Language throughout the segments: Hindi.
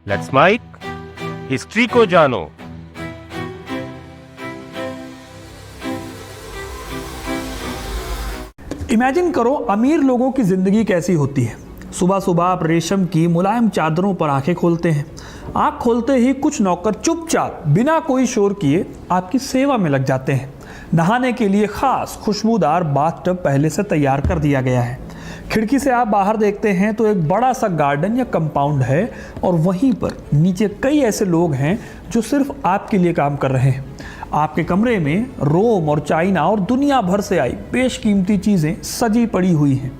लेट्स माइक हिस्ट्री को जानो। इमेजिन करो अमीर लोगों की जिंदगी कैसी होती है। सुबह सुबह आप रेशम की मुलायम चादरों पर आंखें खोलते हैं। आंख खोलते ही कुछ नौकर चुपचाप बिना कोई शोर किए आपकी सेवा में लग जाते हैं। नहाने के लिए खास खुशबूदार बाथटब पहले से तैयार कर दिया गया है। खिड़की से आप बाहर देखते हैं तो एक बड़ा सा गार्डन या कंपाउंड है और वहीं पर नीचे कई ऐसे लोग हैं जो सिर्फ आपके लिए काम कर रहे हैं। आपके कमरे में रोम और चाइना और दुनिया भर से आई बेशकीमती चीज़ें सजी पड़ी हुई हैं।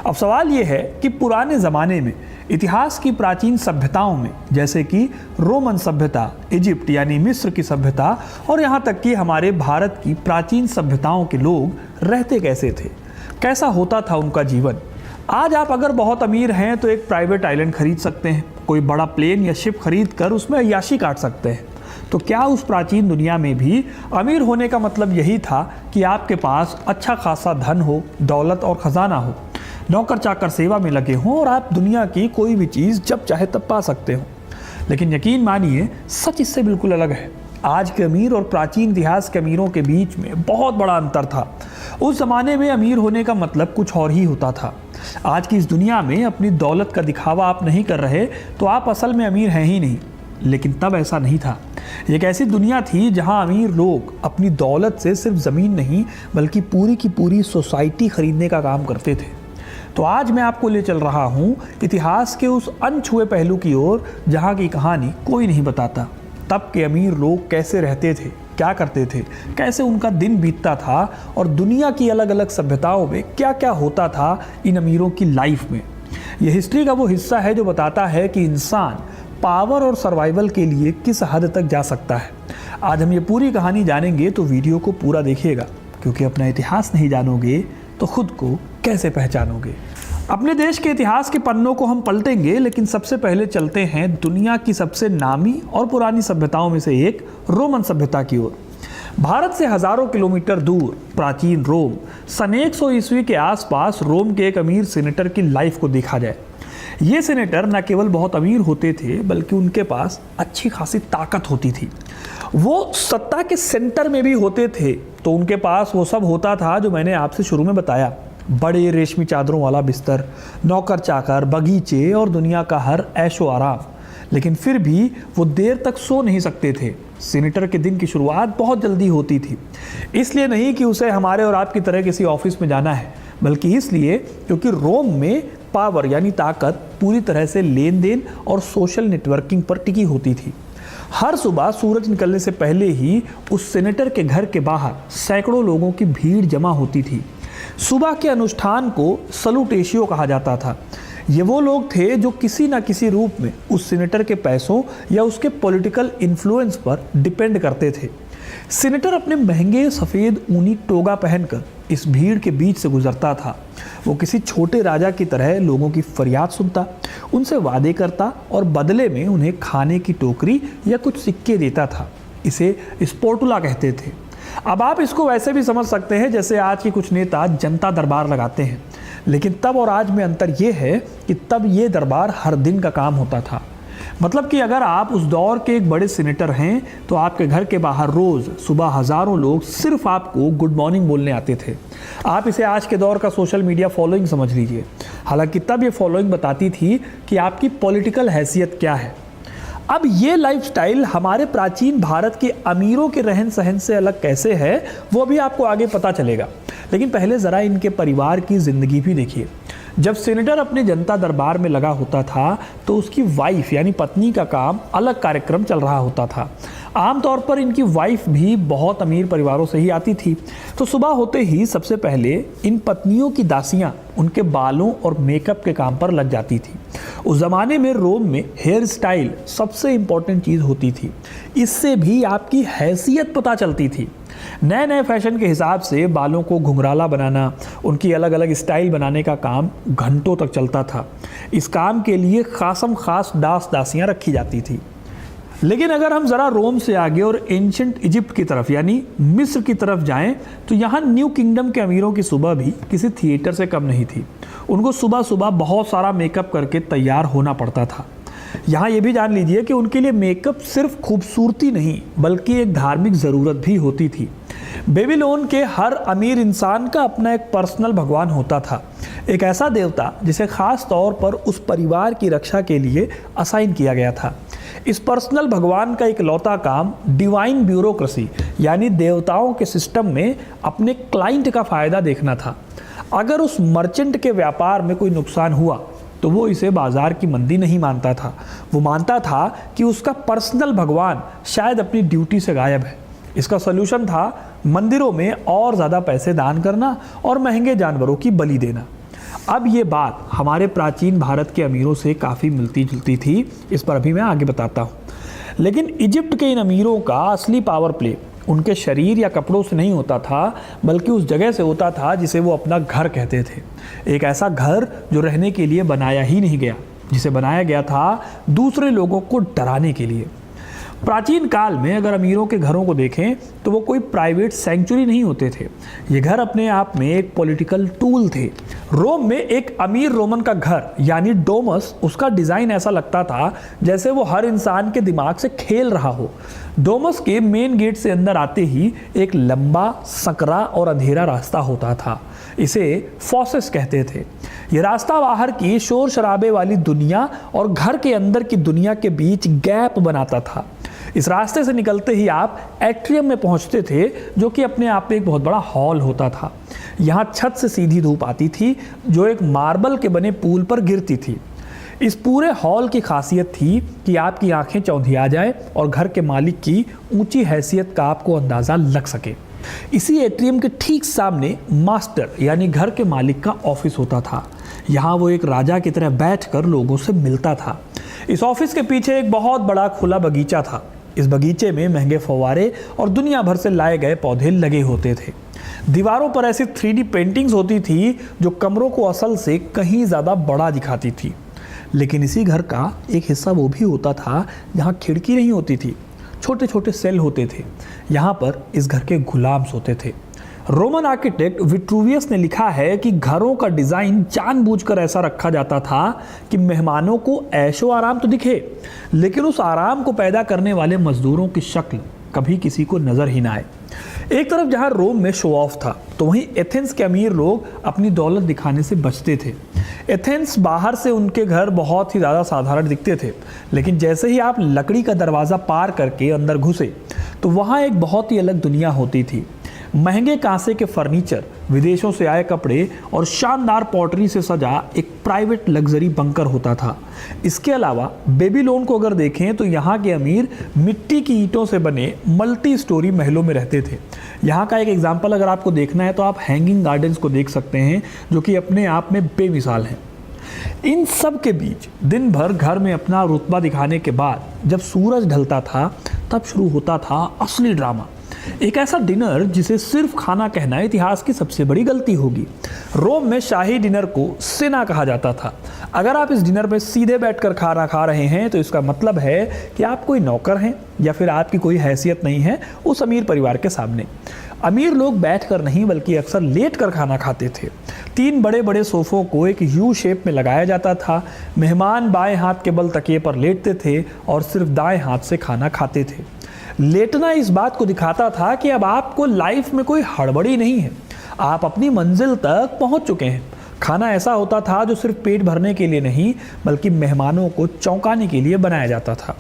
अब सवाल ये है कि पुराने ज़माने में इतिहास की प्राचीन सभ्यताओं में, जैसे कि रोमन सभ्यता, इजिप्ट यानी मिस्र की सभ्यता और यहाँ तक कि हमारे भारत की प्राचीन सभ्यताओं के लोग रहते कैसे थे, कैसा होता था उनका जीवन। आज आप अगर बहुत अमीर हैं तो एक प्राइवेट आइलैंड खरीद सकते हैं, कोई बड़ा प्लेन या शिप खरीद कर उसमें अय्याशी काट सकते हैं। तो क्या उस प्राचीन दुनिया में भी अमीर होने का मतलब यही था कि आपके पास अच्छा खासा धन हो, दौलत और ख़जाना हो, नौकर चाकर सेवा में लगे हों और आप दुनिया की कोई भी चीज़ जब चाहे तब पा सकते हो? लेकिन यकीन मानिए, सच इससे बिल्कुल अलग है। आज के अमीर और प्राचीन इतिहास के अमीरों के बीच में बहुत बड़ा अंतर था। उस ज़माने में अमीर होने का मतलब कुछ और ही होता था। आज की इस दुनिया में अपनी दौलत का दिखावा आप नहीं कर रहे तो आप असल में अमीर हैं ही नहीं। लेकिन तब ऐसा नहीं था। एक ऐसी दुनिया थी जहां अमीर लोग अपनी दौलत से सिर्फ ज़मीन नहीं बल्कि पूरी की पूरी सोसाइटी खरीदने का काम करते थे। तो आज मैं आपको ले चल रहा हूं इतिहास के उस अनछुए पहलू की ओर जहां की कहानी कोई नहीं बताता। तब के अमीर लोग कैसे रहते थे, क्या करते थे, कैसे उनका दिन बीतता था और दुनिया की अलग अलग सभ्यताओं में क्या क्या होता था इन अमीरों की लाइफ में। यह हिस्ट्री का वो हिस्सा है जो बताता है कि इंसान पावर और सर्वाइवल के लिए किस हद तक जा सकता है। आज हम ये पूरी कहानी जानेंगे तो वीडियो को पूरा देखिएगा, क्योंकि अपना इतिहास नहीं जानोगे तो खुद को कैसे पहचानोगे। अपने देश के इतिहास के पन्नों को हम पलटेंगे, लेकिन सबसे पहले चलते हैं दुनिया की सबसे नामी और पुरानी सभ्यताओं में से एक रोमन सभ्यता की ओर। भारत से हजारों किलोमीटर दूर प्राचीन रोम, सन 100 ईस्वी के आसपास रोम के एक अमीर सीनेटर की लाइफ को देखा जाए। ये सीनेटर न केवल बहुत अमीर होते थे बल्कि उनके पास अच्छी खासी ताकत होती थी। वो सत्ता के सेंटर में भी होते थे, तो उनके पास वो सब होता था जो मैंने आपसे शुरू में बताया। बड़े रेशमी चादरों वाला बिस्तर, नौकर चाकर, बगीचे और दुनिया का हर ऐशो आराम। लेकिन फिर भी वो देर तक सो नहीं सकते थे। सीनेटर के दिन की शुरुआत बहुत जल्दी होती थी। इसलिए नहीं कि उसे हमारे और आपकी तरह किसी ऑफिस में जाना है, बल्कि इसलिए क्योंकि रोम में पावर यानी ताकत पूरी तरह से लेन देन और सोशल नेटवर्किंग पर टिकी होती थी। हर सुबह सूरज निकलने से पहले ही उस सीनेटर के घर के बाहर सैकड़ों लोगों की भीड़ जमा होती थी। सुबह के अनुष्ठान को सलूटेशियो कहा जाता था। ये वो लोग थे जो किसी न किसी रूप में उस सीनेटर के पैसों या उसके पॉलिटिकल इन्फ्लुएंस पर डिपेंड करते थे। सीनेटर अपने महंगे सफ़ेद ऊनी टोगा पहनकर इस भीड़ के बीच से गुजरता था। वो किसी छोटे राजा की तरह लोगों की फरियाद सुनता, उनसे वादे करता और बदले में उन्हें खाने की टोकरी या कुछ सिक्के देता था। इसे स्पोर्टुला कहते थे। अब आप इसको वैसे भी समझ सकते हैं जैसे आज के कुछ नेता जनता दरबार लगाते हैं, लेकिन तब और आज में अंतर ये है कि तब ये दरबार हर दिन का काम होता था। मतलब कि अगर आप उस दौर के एक बड़े सीनेटर हैं तो आपके घर के बाहर रोज़ सुबह हज़ारों लोग सिर्फ आपको गुड मॉर्निंग बोलने आते थे। आप इसे आज के दौर का सोशल मीडिया फॉलोइंग समझ लीजिए। हालांकि तब ये फॉलोइंग बताती थी कि आपकी पॉलिटिकल हैसियत क्या है। अब ये लाइफस्टाइल हमारे प्राचीन भारत के अमीरों के रहन सहन से अलग कैसे है वो भी आपको आगे पता चलेगा। लेकिन पहले ज़रा इनके परिवार की ज़िंदगी भी देखिए। जब सीनेटर अपने जनता दरबार में लगा होता था तो उसकी वाइफ यानी पत्नी का काम अलग कार्यक्रम चल रहा होता था। आमतौर पर इनकी वाइफ भी बहुत अमीर परिवारों से ही आती थी। तो सुबह होते ही सबसे पहले इन पत्नियों की दासियां उनके बालों और मेकअप के काम पर लग जाती थी। उस ज़माने में रोम में हेयर स्टाइल सबसे इम्पॉर्टेंट चीज़ होती थी। इससे भी आपकी हैसियत पता चलती थी। नए नए फैशन के हिसाब से बालों को घुंघराला बनाना, उनकी अलग अलग स्टाइल बनाने का काम घंटों तक चलता था। इस काम के लिए खास दासियां रखी जाती थी। लेकिन अगर हम ज़रा रोम से आगे और एंशंट इजिप्ट की तरफ यानी मिस्र की तरफ जाएं तो यहाँ न्यू किंगडम के अमीरों की सुबह भी किसी थिएटर से कम नहीं थी। उनको सुबह सुबह बहुत सारा मेकअप करके तैयार होना पड़ता था। यहाँ ये भी जान लीजिए कि उनके लिए मेकअप सिर्फ खूबसूरती नहीं बल्कि एक धार्मिक ज़रूरत भी होती थी। बेबीलोन के हर अमीर इंसान का अपना एक पर्सनल भगवान होता था, एक ऐसा देवता जिसे खास तौर पर उस परिवार की रक्षा के लिए असाइन किया गया था। इस पर्सनल भगवान का इकलौता काम डिवाइन ब्यूरोक्रेसी यानी देवताओं के सिस्टम में अपने क्लाइंट का फ़ायदा देखना था। अगर उस मर्चेंट के व्यापार में कोई नुकसान हुआ तो वो इसे बाजार की मंदी नहीं मानता था, वो मानता था कि उसका पर्सनल भगवान शायद अपनी ड्यूटी से गायब है। इसका सलूशन था मंदिरों में और ज़्यादा पैसे दान करना और महंगे जानवरों की बलि देना। अब ये बात हमारे प्राचीन भारत के अमीरों से काफ़ी मिलती जुलती थी, इस पर अभी मैं आगे बताता हूँ। लेकिन इजिप्ट के इन अमीरों का असली पावर प्ले उनके शरीर या कपड़ों से नहीं होता था बल्कि उस जगह से होता था जिसे वो अपना घर कहते थे। एक ऐसा घर जो रहने के लिए बनाया ही नहीं गया, जिसे बनाया गया था दूसरे लोगों को डराने के लिए। प्राचीन काल में अगर अमीरों के घरों को देखें तो वो कोई प्राइवेट सेंचुरी नहीं होते थे, ये घर अपने आप में एक पॉलिटिकल टूल थे। रोम में एक अमीर रोमन का घर यानी डोमस, उसका डिज़ाइन ऐसा लगता था जैसे वो हर इंसान के दिमाग से खेल रहा हो। डोमस के मेन गेट से अंदर आते ही एक लंबा, सकरा और अंधेरा रास्ता होता था, इसे फॉसेस कहते थे। ये रास्ता बाहर की शोर शराबे वाली दुनिया और घर के अंदर की दुनिया के बीच गैप बनाता था। इस रास्ते से निकलते ही आप एट्रियम में पहुंचते थे, जो कि अपने आप में एक बहुत बड़ा हॉल होता था। यहाँ छत से सीधी धूप आती थी जो एक मार्बल के बने पूल पर गिरती थी। इस पूरे हॉल की खासियत थी कि आपकी आंखें चौंधिया जाए और घर के मालिक की ऊंची हैसियत का आपको अंदाज़ा लग सके। इसी एट्रियम के ठीक सामने मास्टर यानी घर के मालिक का ऑफिस होता था। यहाँ वो एक राजा की तरह बैठकर लोगों से मिलता था। इस ऑफिस के पीछे एक बहुत बड़ा खुला बगीचा था। इस बगीचे में महंगे फव्वारे और दुनिया भर से लाए गए पौधे लगे होते थे। दीवारों पर ऐसी 3D पेंटिंग्स होती थी जो कमरों को असल से कहीं ज़्यादा बड़ा दिखाती थी। लेकिन इसी घर का एक हिस्सा वो भी होता था जहाँ खिड़की नहीं होती थी, छोटे छोटे सेल होते थे। यहाँ पर इस घर के गुलाम सोते थे। रोमन आर्किटेक्ट विट्रूवियस ने लिखा है कि घरों का डिज़ाइन जानबूझकर ऐसा रखा जाता था कि मेहमानों को ऐशो आराम तो दिखे, लेकिन उस आराम को पैदा करने वाले मजदूरों की शक्ल कभी किसी को नज़र ही ना आए। एक तरफ जहाँ रोम में शो ऑफ था तो वहीं एथेंस के अमीर लोग अपनी दौलत दिखाने से बचते थे। एथेंस बाहर से उनके घर बहुत ही ज़्यादा साधारण दिखते थे, लेकिन जैसे ही आप लकड़ी का दरवाज़ा पार करके अंदर घुसे तो वहाँ एक बहुत ही अलग दुनिया होती थी। महंगे कांसे के फर्नीचर, विदेशों से आए कपड़े और शानदार पॉटरी से सजा एक प्राइवेट लग्जरी बंकर होता था। इसके अलावा बेबीलोन को अगर देखें तो यहाँ के अमीर मिट्टी की ईंटों से बने मल्टी स्टोरी महलों में रहते थे। यहाँ का एक एग्जाम्पल अगर आपको देखना है तो आप हैंगिंग गार्डन्स को देख सकते हैं, जो कि अपने आप में बेमिसाल हैं। इन सब के बीच दिन भर घर में अपना रुतबा दिखाने के बाद जब सूरज ढलता था तब शुरू होता था असली ड्रामा। एक ऐसा डिनर जिसे सिर्फ खाना कहना इतिहास की सबसे बड़ी गलती होगी। रोम में शाही डिनर को सेना कहा जाता था। अगर आप इस डिनर में सीधे बैठकर खाना खा रहे हैं तो इसका मतलब है कि आप कोई नौकर हैं या फिर आपकी कोई हैसियत नहीं है उस अमीर परिवार के सामने। अमीर लोग बैठकर नहीं बल्कि अक्सर लेटकर खाना खाते थे। 3 बड़े बड़े सोफ़ों को एक यू शेप में लगाया जाता था। मेहमान बाएं हाथ के बल तकिए पर लेटते थे और सिर्फ दाएं हाथ से खाना खाते थे। लेटना इस बात को दिखाता था कि अब आपको लाइफ में कोई हड़बड़ी नहीं है, आप अपनी मंजिल तक पहुंच चुके हैं। खाना ऐसा होता था जो सिर्फ पेट भरने के लिए नहीं बल्कि मेहमानों को चौंकाने के लिए बनाया जाता था।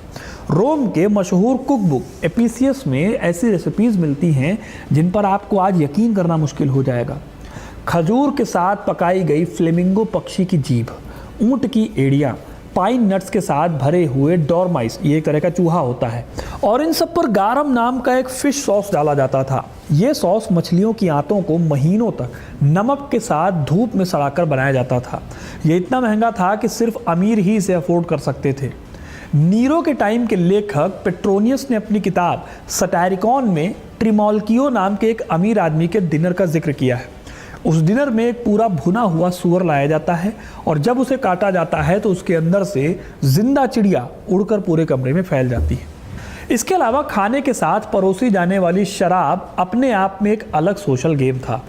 रोम के मशहूर कुक बुक एपिसियस में ऐसी रेसिपीज़ मिलती हैं जिन पर आपको आज यकीन करना मुश्किल हो जाएगा। खजूर के साथ पकाई गई फ्लेमिंगो पक्षी की जीभ, ऊँट की एड़ियाँ, पाइन नट्स के साथ भरे हुए डॉर्माइस, ये एक तरह का चूहा होता है, और इन सब पर गारम नाम का एक फिश सॉस डाला जाता था। ये सॉस मछलियों की आंतों को महीनों तक नमक के साथ धूप में सड़ाकर बनाया जाता था। ये इतना महंगा था कि सिर्फ अमीर ही इसे अफोर्ड कर सकते थे। नीरो के टाइम के लेखक पेट्रोनियस ने अपनी किताब सटायरिकॉन में ट्रिमोल्कियो नाम के एक अमीर आदमी के डिनर का जिक्र किया है। उस डिनर में एक पूरा भुना हुआ सूअर लाया जाता है और जब उसे काटा जाता है तो उसके अंदर से जिंदा चिड़िया उड़कर पूरे कमरे में फैल जाती है। इसके अलावा खाने के साथ परोसी जाने वाली शराब अपने आप में एक अलग सोशल गेम था।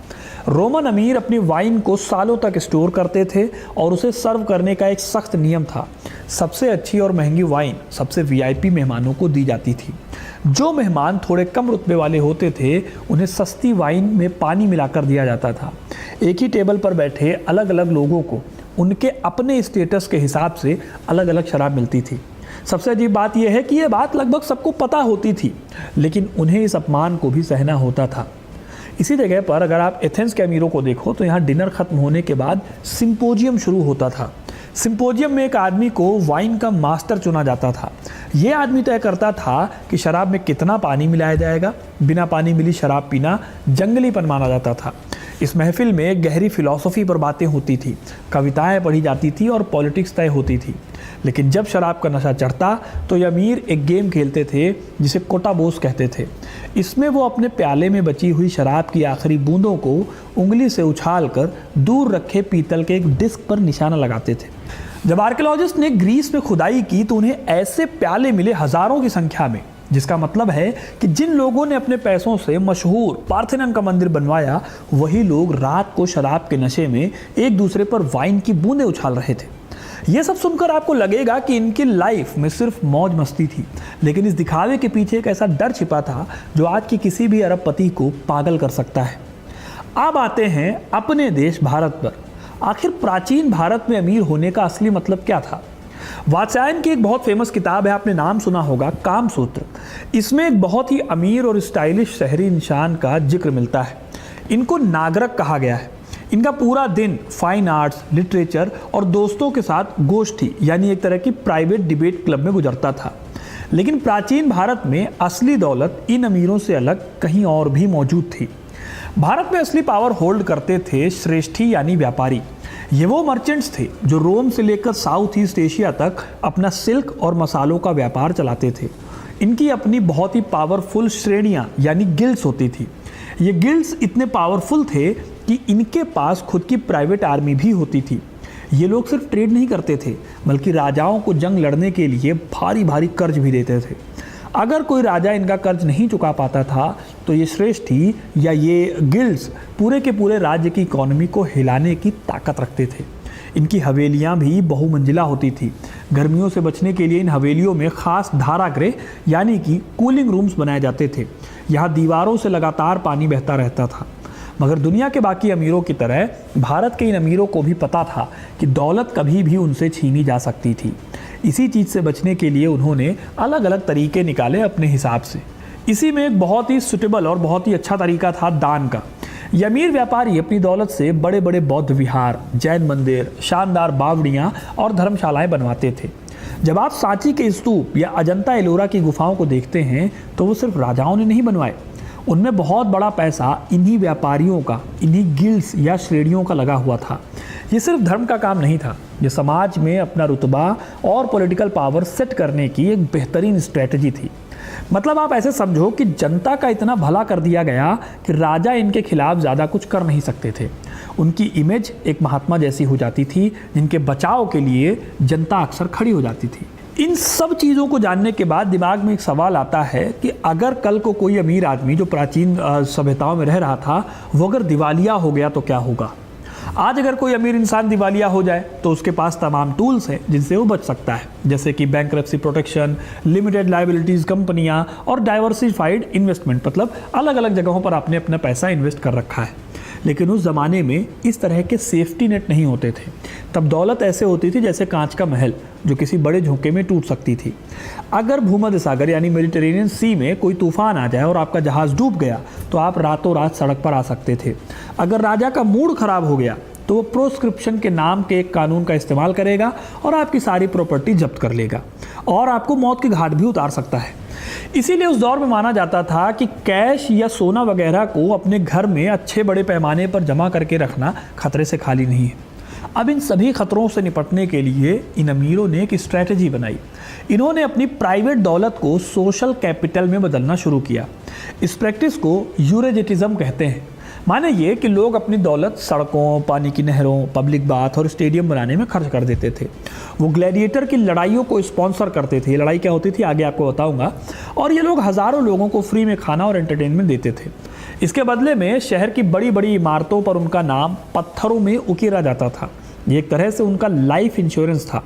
रोमन अमीर अपनी वाइन को सालों तक स्टोर करते थे और उसे सर्व करने का एक सख्त नियम था। सबसे अच्छी और महंगी वाइन सबसे वीआईपी मेहमानों को दी जाती थी। जो मेहमान थोड़े कम रुतबे वाले होते थे उन्हें सस्ती वाइन में पानी मिलाकर दिया जाता था। एक ही टेबल पर बैठे अलग अलग लोगों को उनके अपने स्टेटस के हिसाब से अलग अलग शराब मिलती थी। सबसे अजीब बात यह है कि यह बात लगभग सबको पता होती थी, लेकिन उन्हें इस अपमान को भी सहना होता था। इसी जगह पर अगर आप एथेंस के अमीरों को देखो तो यहाँ डिनर खत्म होने के बाद सिंपोजियम शुरू होता था। सिंपोजियम में एक आदमी को वाइन का मास्टर चुना जाता था। ये आदमी तय करता था कि शराब में कितना पानी मिलाया जाएगा। बिना पानी मिली शराब पीना जंगलीपन माना जाता था। इस महफिल में गहरी फिलॉसफी पर बातें होती थी, कविताएं पढ़ी जाती थी और पॉलिटिक्स तय होती थी। लेकिन जब शराब का नशा चढ़ता तो ये अमीर एक गेम खेलते थे जिसे कोटाबोस कहते थे। इसमें वो अपने प्याले में बची हुई शराब की आखिरी बूंदों को उंगली से उछालकर दूर रखे पीतल के एक डिस्क पर निशाना लगाते थे। जब आर्कियोलॉजिस्ट ने ग्रीस में खुदाई की तो उन्हें ऐसे प्याले मिले हजारों की संख्या में, जिसका मतलब है कि जिन लोगों ने अपने पैसों से मशहूर पार्थेनन का मंदिर बनवाया वही लोग रात को शराब के नशे में एक दूसरे पर वाइन की बूंदें उछाल रहे थे। यह सब सुनकर आपको लगेगा कि इनकी लाइफ में सिर्फ मौज मस्ती थी, लेकिन इस दिखावे के पीछे एक ऐसा डर छिपा था जो आज की किसी भी अरबपति को पागल कर सकता है। अब आते हैं अपने देश भारत पर। आखिर प्राचीन भारत में अमीर होने का असली मतलब क्या था? वात्स्यायन की एक बहुत फेमस किताब है, आपने नाम सुना होगा, कामसूत्र। इसमें एक बहुत ही अमीर और स्टाइलिश शहरी इंसान का जिक्र मिलता है। इनको नागरक कहा गया है। इनका पूरा दिन फाइन आर्ट्स, लिटरेचर और दोस्तों के साथ गोष्ठी यानी एक तरह की प्राइवेट डिबेट क्लब में गुजरता था। लेकिन प्राचीन भारत में असली दौलत इन अमीरों से अलग कहीं और भी मौजूद थी। भारत में असली पावर होल्ड करते थे श्रेष्ठी यानी व्यापारी। ये वो मर्चेंट्स थे जो रोम से लेकर साउथ ईस्ट एशिया तक अपना सिल्क और मसालों का व्यापार चलाते थे। इनकी अपनी बहुत ही पावरफुल श्रेणियां यानी गिल्ड्स होती थी। ये गिल्ड्स इतने पावरफुल थे कि इनके पास खुद की प्राइवेट आर्मी भी होती थी। ये लोग सिर्फ ट्रेड नहीं करते थे बल्कि राजाओं को जंग लड़ने के लिए भारी भारी कर्ज भी देते थे। अगर कोई राजा इनका कर्ज नहीं चुका पाता था तो ये श्रेष्ठी या ये गिल्ड्स पूरे के पूरे राज्य की इकोनॉमी को हिलाने की ताकत रखते थे। इनकी हवेलियां भी बहुमंजिला होती थी। गर्मियों से बचने के लिए इन हवेलियों में खास धारागृह यानी कि कूलिंग रूम्स बनाए जाते थे। यहाँ दीवारों से लगातार पानी बहता रहता था। मगर दुनिया के बाकी अमीरों की तरह भारत के इन अमीरों को भी पता था कि दौलत कभी भी उनसे छीनी जा सकती थी। इसी चीज़ से बचने के लिए उन्होंने अलग अलग तरीके निकाले अपने हिसाब से। इसी में एक बहुत ही सुटेबल और बहुत ही अच्छा तरीका था दान का। ये अमीर व्यापारी अपनी दौलत से बड़े बड़े बौद्ध विहार, जैन मंदिर, शानदार बावड़ियाँ और धर्मशालाएं बनवाते थे। जब आप सांची के स्तूप या अजंता एलोरा की गुफाओं को देखते हैं तो वो सिर्फ राजाओं ने नहीं बनवाए। उनमें बहुत बड़ा पैसा इन्हीं व्यापारियों का, इन्हीं गिल्ड्स या श्रेणियों का लगा हुआ था। ये सिर्फ धर्म का काम नहीं था, ये समाज में अपना रुतबा और पॉलिटिकल पावर सेट करने की एक बेहतरीन स्ट्रेटजी थी। मतलब आप ऐसे समझो कि जनता का इतना भला कर दिया गया कि राजा इनके खिलाफ ज़्यादा कुछ कर नहीं सकते थे। उनकी इमेज एक महात्मा जैसी हो जाती थी जिनके बचाव के लिए जनता अक्सर खड़ी हो जाती थी। इन सब चीज़ों को जानने के बाद दिमाग में एक सवाल आता है कि अगर कल को कोई अमीर आदमी जो प्राचीन सभ्यताओं में रह रहा था वो अगर दिवालिया हो गया तो क्या होगा? आज अगर कोई अमीर इंसान दिवालिया हो जाए तो उसके पास तमाम टूल्स हैं जिनसे वो बच सकता है, जैसे कि बैंक्रप्सी प्रोटेक्शन, लिमिटेड लायबिलिटीज़ कंपनियां और डाइवर्सिफाइड इन्वेस्टमेंट। मतलब अलग अलग जगहों पर आपने अपना पैसा इन्वेस्ट कर रखा है। लेकिन उस ज़माने में इस तरह के सेफ्टी नेट नहीं होते थे। तब दौलत ऐसे होती थी जैसे कांच का महल जो किसी बड़े झोंके में टूट सकती थी। अगर भूमध्य सागर यानी मेडिटेरेनियन सी में कोई तूफान आ जाए और आपका जहाज़ डूब गया तो आप रातों रात सड़क पर आ सकते थे। अगर राजा का मूड खराब हो गया तो वो प्रोस्क्रिप्शन के नाम के एक कानून का इस्तेमाल करेगा और आपकी सारी प्रॉपर्टी जब्त कर लेगा और आपको मौत की घाट भी उतार सकता है। इसीलिए उस दौर में माना जाता था कि कैश या सोना वगैरह को अपने घर में अच्छे बड़े पैमाने पर जमा करके रखना खतरे से खाली नहीं है। अब इन सभी खतरों से निपटने के लिए इन अमीरों ने एक स्ट्रैटेजी बनाई। इन्होंने अपनी प्राइवेट दौलत को सोशल कैपिटल में बदलना शुरू किया। इस प्रैक्टिस को यूरेजेटिज्म कहते हैं। माने ये कि लोग अपनी दौलत सड़कों, पानी की नहरों, पब्लिक बाथ और स्टेडियम बनाने में खर्च कर देते थे। वो ग्लैडिएटर की लड़ाइयों को स्पॉन्सर करते थे। लड़ाई क्या होती थी आगे आपको बताऊंगा। और ये लोग हज़ारों लोगों को फ्री में खाना और एंटरटेनमेंट देते थे। इसके बदले में शहर की बड़ी बड़ी इमारतों पर उनका नाम पत्थरों में उकेरा जाता था। ये एक तरह से उनका लाइफ इंश्योरेंस था।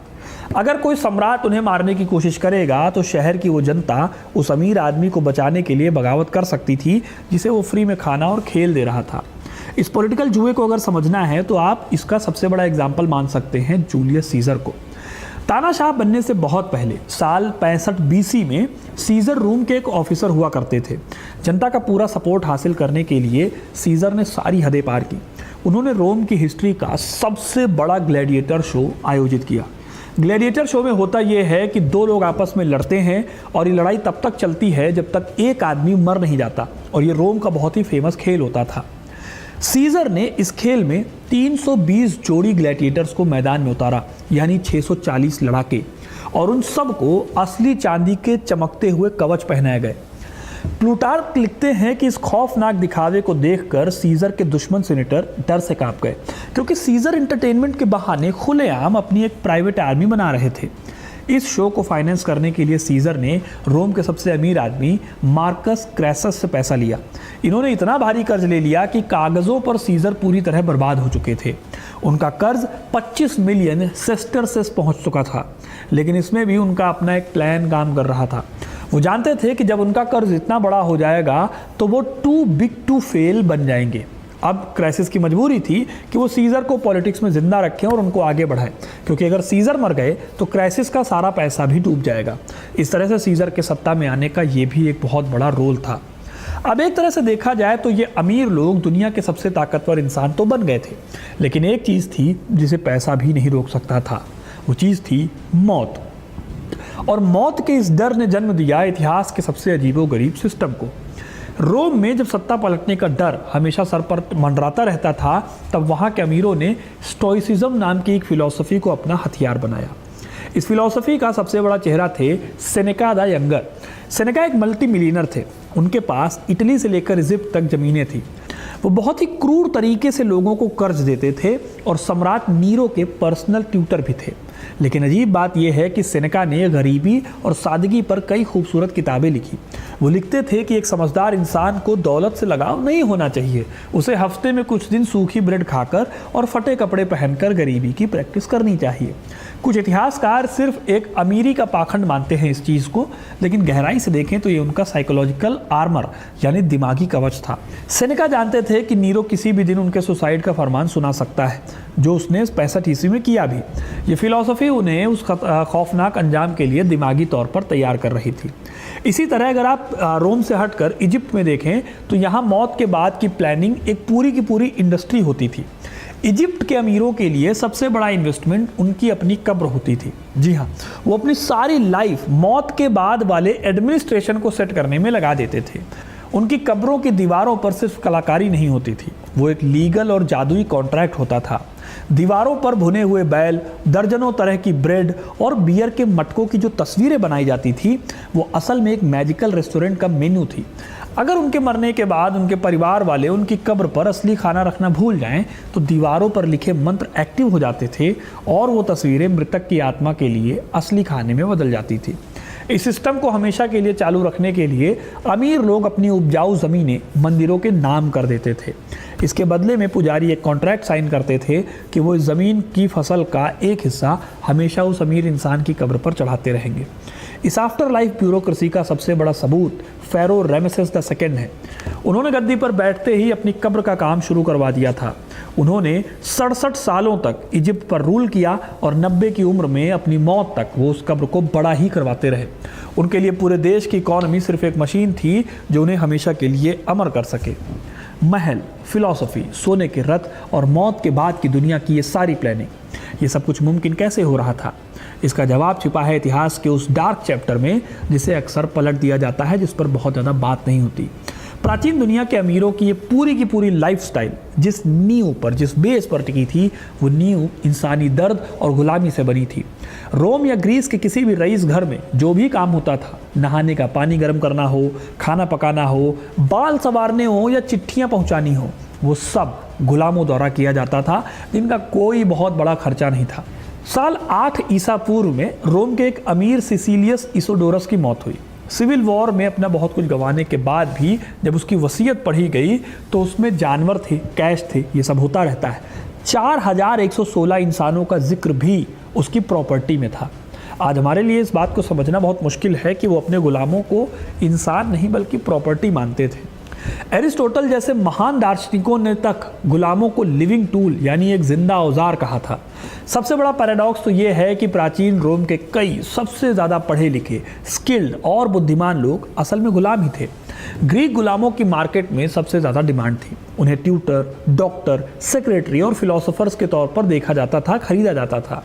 अगर कोई सम्राट उन्हें मारने की कोशिश करेगा तो शहर की वो जनता उस अमीर आदमी को बचाने के लिए बगावत कर सकती थी, जिसे वो फ्री में खाना और खेल दे रहा था। इस पॉलिटिकल जुए को अगर समझना है तो आप इसका सबसे बड़ा एग्जाम्पल मान सकते हैं जूलियस सीजर को। तानाशाह बनने से बहुत पहले साल 65 BC में सीजर रोम के एक ऑफिसर हुआ करते थे। जनता का पूरा सपोर्ट हासिल करने के लिए सीजर ने सारी हदें पार की। उन्होंने रोम की हिस्ट्री का सबसे बड़ा ग्लैडिएटर शो आयोजित किया। ग्लैडिएटर शो में होता यह है कि दो लोग आपस में लड़ते हैं और ये लड़ाई तब तक चलती है जब तक एक आदमी मर नहीं जाता, और ये रोम का बहुत ही फेमस खेल होता था। सीजर ने इस खेल में 320 जोड़ी ग्लैडिएटर्स को मैदान में उतारा, यानी 640 लड़ाके, और उन सबको असली चांदी के चमकते हुए कवच पहनाए गए। प्लूटार्क लिखते हैं कि इस खौफनाक दिखावे को देखकर सीजर के दुश्मन सीनेटर डर से कांप गए, क्योंकि सीजर एंटरटेनमेंट के बहाने खुलेआम अपनी एक प्राइवेट आर्मी बना रहे थे। इस शो को फाइनेंस करने के लिए सीजर ने रोम के सबसे अमीर आदमी मार्कस क्रैसस से पैसा लिया। इन्होंने इतना भारी कर्ज ले लिया कि कागजों पर सीजर पूरी तरह बर्बाद हो चुके थे। उनका कर्ज 25 मिलियन सेस्टर्सेस पहुंच चुका था, लेकिन इसमें भी उनका अपना एक प्लान काम कर रहा था। वो जानते थे कि जब उनका कर्ज इतना बड़ा हो जाएगा तो वो टू बिग टू फेल बन जाएंगे। अब क्राइसिस की मजबूरी थी कि वो सीजर को पॉलिटिक्स में जिंदा रखें और उनको आगे बढ़ाएं, क्योंकि अगर सीजर मर गए तो क्राइसिस का सारा पैसा भी डूब जाएगा। इस तरह से सीजर के सत्ता में आने का ये भी एक बहुत बड़ा रोल था। अब एक तरह से देखा जाए तो ये अमीर लोग दुनिया के सबसे ताकतवर इंसान तो बन गए थे, लेकिन एक चीज़ थी जिसे पैसा भी नहीं रोक सकता था। वो चीज़ थी मौत। और मौत के इस डर ने जन्म दिया इतिहास के सबसे अजीबोगरीब सिस्टम को। रोम में जब सत्ता पलटने का डर हमेशा सर पर मंडराता रहता था, तब वहाँ के अमीरों ने स्टोइसिज्म नाम की एक फिलॉसफी को अपना हथियार बनाया। इस फिलॉसफी का सबसे बड़ा चेहरा थे सेनेका द यंगर। सेनेका एक मल्टी मिलियनर थे। उनके पास इटली से लेकर इजिप्ट तक ज़मीनें थी। वो बहुत ही क्रूर तरीके से लोगों को कर्ज देते थे और सम्राट नीरो के पर्सनल ट्यूटर भी थे। लेकिन अजीब बात यह है कि सेनेका ने गरीबी और सादगी पर कई खूबसूरत किताबें लिखी। वो लिखते थे कि एक समझदार इंसान को दौलत से लगाव नहीं होना चाहिए। उसे हफ्ते में कुछ दिन सूखी ब्रेड खाकर और फटे कपड़े पहनकर गरीबी की प्रैक्टिस करनी चाहिए। कुछ इतिहासकार सिर्फ एक अमीरी का पाखंड मानते हैं इस चीज़ को, लेकिन गहराई से देखें तो ये उनका साइकोलॉजिकल आर्मर यानी दिमागी कवच था। सेनेका जानते थे कि नीरो किसी भी दिन उनके सुसाइड का फरमान सुना सकता है, जो उसने 65 ईस्वी में किया भी। ये फिलॉसफी उन्हें उस खौफनाक अंजाम के लिए दिमागी तौर पर तैयार कर रही थी। इसी तरह अगर आप रोम से हटकर इजिप्ट में देखें तो यहाँ मौत के बाद की प्लानिंग एक पूरी की पूरी इंडस्ट्री होती थी। इजिप्ट के अमीरों के लिए सबसे बड़ा इन्वेस्टमेंट उनकी अपनी कब्र होती थी। जी हाँ, वो अपनी सारी लाइफ मौत के बाद वाले एडमिनिस्ट्रेशन को सेट करने में लगा देते थे। उनकी कब्रों की दीवारों पर सिर्फ कलाकारी नहीं होती थी, वो एक लीगल और जादुई कॉन्ट्रैक्ट होता था। दीवारों पर भुने हुए बैल, दर्जनों तरह की ब्रेड और बियर के मटकों की जो तस्वीरें बनाई जाती थी, वो असल में एक मैजिकल रेस्टोरेंट का मेन्यू थी। अगर उनके मरने के बाद उनके परिवार वाले उनकी कब्र पर असली खाना रखना भूल जाएं, तो दीवारों पर लिखे मंत्र एक्टिव हो जाते थे और वो तस्वीरें मृतक की आत्मा के लिए असली खाने में बदल जाती थी। इस सिस्टम को हमेशा के लिए चालू रखने के लिए अमीर लोग अपनी उपजाऊ ज़मीनें मंदिरों के नाम कर देते थे। इसके बदले में पुजारी एक कॉन्ट्रैक्ट साइन करते थे कि वो इस ज़मीन की फसल का एक हिस्सा हमेशा उस अमीर इंसान की कब्र पर चढ़ाते रहेंगे। इस आफ्टर लाइफ ब्यूरोक्रेसी का सबसे बड़ा सबूत फ़ारो रामेसेस II है। उन्होंने गद्दी पर बैठते ही अपनी कब्र का काम शुरू करवा दिया था। उन्होंने 67 सालों तक इजिप्ट पर रूल किया और 90 की उम्र में अपनी मौत तक वो उस कब्र को बड़ा ही करवाते रहे। उनके लिए पूरे देश की इकॉनमी सिर्फ एक मशीन थी जो उन्हें हमेशा के लिए अमर कर सके। महल, फिलॉसफी, सोने के रथ और मौत के बाद की दुनिया की ये सारी प्लानिंग, ये सब कुछ मुमकिन कैसे हो रहा था? इसका जवाब छिपा है इतिहास के उस डार्क चैप्टर में जिसे अक्सर पलट दिया जाता है, जिस पर बहुत ज़्यादा बात नहीं होती। प्राचीन दुनिया के अमीरों की ये पूरी की पूरी लाइफस्टाइल जिस नींव पर, जिस बेस पर टिकी थी, वो नींव इंसानी दर्द और गुलामी से बनी थी। रोम या ग्रीस के किसी भी रईस घर में जो भी काम होता था, नहाने का पानी गर्म करना हो, खाना पकाना हो, बाल संवारने हो या चिट्ठियाँ पहुँचानी हो, वो सब गुलामों द्वारा किया जाता था, जिनका कोई बहुत बड़ा खर्चा नहीं था। साल 8 ईसा पूर्व में रोम के एक अमीर सिसिलियस इसोडोरस की मौत हुई। सिविल वॉर में अपना बहुत कुछ गंवाने के बाद भी जब उसकी वसीयत पढ़ी गई तो उसमें जानवर थे, कैश थे, ये सब होता रहता है। 4116 इंसानों का जिक्र भी उसकी प्रॉपर्टी में था। आज हमारे लिए इस बात को समझना बहुत मुश्किल है कि वो अपने गुलामों को इंसान नहीं बल्कि प्रॉपर्टी मानते थे। एरिस्टोटल जैसे महान दार्शनिकों ने तक गुलामों को लिविंग टूल यानी एक जिंदा औजार कहा था। सबसे बड़ा पैराडॉक्स तो ये है कि प्राचीन रोम के कई सबसे ज़्यादा पढ़े लिखे, स्किल्ड और बुद्धिमान लोग असल में गुलाम ही थे। ग्रीक गुलामों की मार्केट में सबसे ज़्यादा डिमांड थी। उन्हें ट्यूटर, डॉक्टर, सेक्रेटरी और फिलोसोफर्स के तौर पर देखा जाता था, खरीदा जाता था।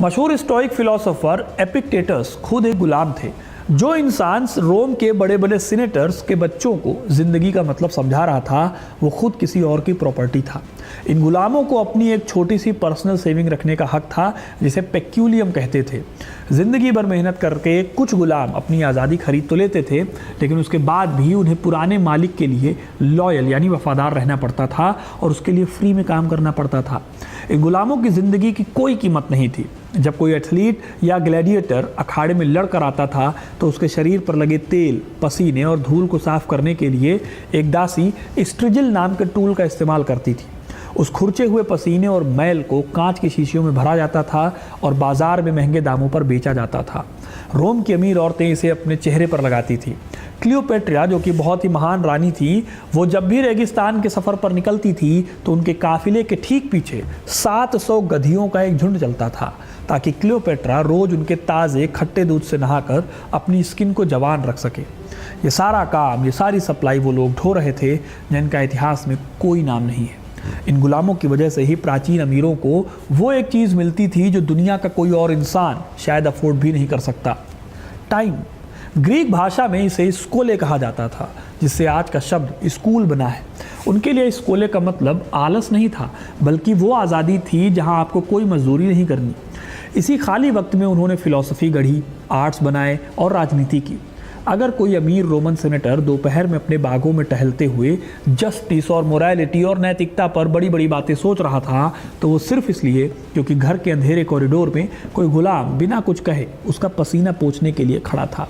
मशहूर स्टोइक फिलोसोफर एपिक्टेटस खुद एक गुलाम थे। जो इंसान रोम के बड़े बड़े सीनेटर्स के बच्चों को ज़िंदगी का मतलब समझा रहा था, वो खुद किसी और की प्रॉपर्टी था। इन गुलामों को अपनी एक छोटी सी पर्सनल सेविंग रखने का हक था, जिसे पेक्यूलियम कहते थे। ज़िंदगी भर मेहनत करके कुछ गुलाम अपनी आज़ादी खरीद तो लेते थे, लेकिन उसके बाद भी उन्हें पुराने मालिक के लिए लॉयल यानी वफादार रहना पड़ता था और उसके लिए फ्री में काम करना पड़ता था। इन गुलामों की ज़िंदगी की कोई कीमत नहीं थी। जब कोई एथलीट या ग्लैडिएटर अखाड़े में लड़ कर आता था तो उसके शरीर पर लगे तेल, पसीने और धूल को साफ करने के लिए एक दासी स्ट्रिजिल नाम के टूल का इस्तेमाल करती थी। उस खुरचे हुए पसीने और मैल को कांच की शीशियों में भरा जाता था और बाजार में महंगे दामों पर बेचा जाता था। रोम की अमीर औरतें इसे अपने चेहरे पर लगाती थी। क्लियोपेट्रा, जो कि बहुत ही महान रानी थी, वो जब भी रेगिस्तान के सफ़र पर निकलती थी तो उनके काफिले के ठीक पीछे 700 गधियों का एक झुंड चलता था, ताकि क्लियोपेट्रा रोज उनके ताज़े खट्टे दूध से नहाकर अपनी स्किन को जवान रख सके। ये सारा काम, ये सारी सप्लाई वो लोग ढो रहे थे जिनका इतिहास में कोई नाम नहीं है। इन गुलामों की वजह से ही प्राचीन अमीरों को वो एक चीज़ मिलती थी जो दुनिया का कोई और इंसान शायद अफोर्ड भी नहीं कर सकता, टाइम। ग्रीक भाषा में इसे स्कोले कहा जाता था, जिससे आज का शब्द स्कूल बना है। उनके लिए स्कोले का मतलब आलस नहीं था, बल्कि वो आज़ादी थी जहां आपको कोई मजदूरी नहीं करनी। इसी खाली वक्त में उन्होंने फिलॉसफी गढ़ी, आर्ट्स बनाए और राजनीति की। अगर कोई अमीर रोमन सेनेटर दोपहर में अपने बागों में टहलते हुए जस्टिस और मोरालिटी और नैतिकता पर बड़ी बड़ी बातें सोच रहा था, तो वो सिर्फ इसलिए क्योंकि घर के अंधेरे कॉरिडोर में कोई गुलाम बिना कुछ कहे उसका पसीना पोंछने के लिए खड़ा था।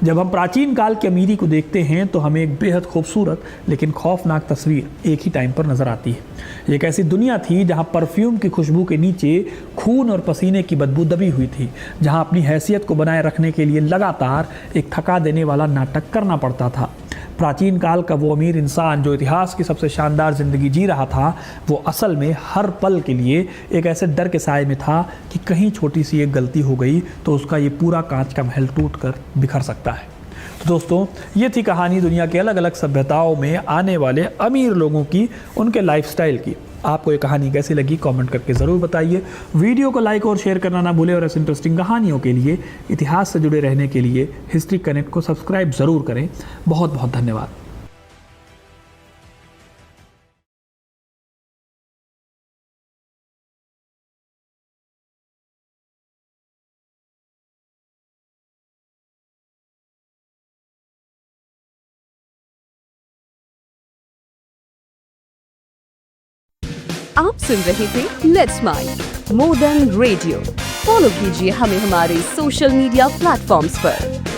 जब हम प्राचीन काल की अमीरी को देखते हैं तो हमें एक बेहद खूबसूरत लेकिन खौफनाक तस्वीर एक ही टाइम पर नज़र आती है। ये एक ऐसी दुनिया थी जहां परफ्यूम की खुशबू के नीचे खून और पसीने की बदबू दबी हुई थी, जहां अपनी हैसियत को बनाए रखने के लिए लगातार एक थका देने वाला नाटक करना पड़ता था। प्राचीन काल का वो अमीर इंसान जो इतिहास की सबसे शानदार ज़िंदगी जी रहा था, वो असल में हर पल के लिए एक ऐसे डर के साए में था कि कहीं छोटी सी एक गलती हो गई तो उसका ये पूरा कांच का महल टूट कर बिखर सकता है। तो दोस्तों, ये थी कहानी दुनिया के अलग अलग सभ्यताओं में आने वाले अमीर लोगों की, उनके लाइफस्टाइल की। आपको ये कहानी कैसी लगी कमेंट करके ज़रूर बताइए। वीडियो को लाइक और शेयर करना ना भूलें और ऐसे इंटरेस्टिंग कहानियों के लिए, इतिहास से जुड़े रहने के लिए हिस्ट्री कनेक्ट को सब्सक्राइब ज़रूर करें। बहुत बहुत धन्यवाद। आप सुन रहे थे let's mind more than radio. Follow कीजिए हमें हमारे सोशल मीडिया प्लेटफॉर्म्स पर।